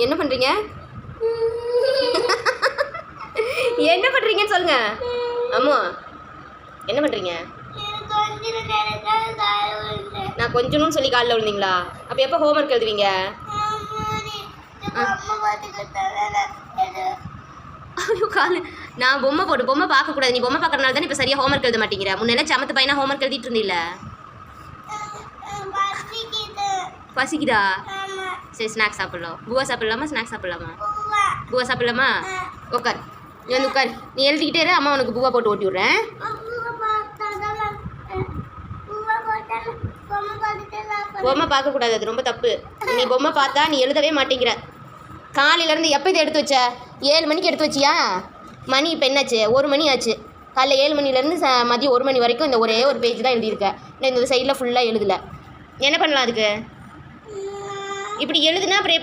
என்ன பண்ணுறீங்க? என்ன பண்ணுறீங்கன்னு சொல்லுங்க. அம்மா என்ன பண்ணுறீங்க? நான் கொஞ்சணும்னு சொல்லி காலில் விழுந்தீங்களா? அப்போ எப்போ ஹோம்ஒர்க் எழுதுவீங்க? ஐயோ காலு, நான் பொம்மை பார்க்கக்கூடாது. நீ பொம்மை பார்க்கறனால தானே இப்போ சரியாக ஹோம்ஒர்க் எழுத மாட்டேங்கிற. முன்னெல்லாம் சமத்து பையனா ஹோம்ஒர்க் எழுதிட்டு இருந்தீல்ல. பசிக்குதா? சரி ஸ்நாக்ஸ் சாப்பிட்லாம். பூவா சாப்பிட்லாமா ஸ்நாக்ஸ் சாப்பிட்லாமா? பூவா சாப்பிட்லாமா? உட்கார், நீ வந்து உட்கார். நீ எழுதிக்கிட்டே இரு, அம்மா உனக்கு பூவா போட்டு ஓட்டி விட்றேன். பொம்மை பார்க்கக்கூடாது, அது ரொம்ப தப்பு. நீ பொம்மை பார்த்தா நீ எழுதவே மாட்டேங்கிற. காலையிலேருந்து எப்போ இதை எடுத்து வச்ச? 7 மணிக்கு எடுத்து வச்சியா? மணி இப்போ என்னாச்சு? 1 மணி ஆச்சு. காலைல 7 மணிலேருந்து மதியம் 1 மணி வரைக்கும் இந்த ஒரே ஒரு பேஜ் தான் எழுதியிருக்கேன். இந்த சைடில் ஃபுல்லாக எழுதலை. என்ன பண்ணலாம் அதுக்கு? இப்படி எழுதுனா அப்புறம்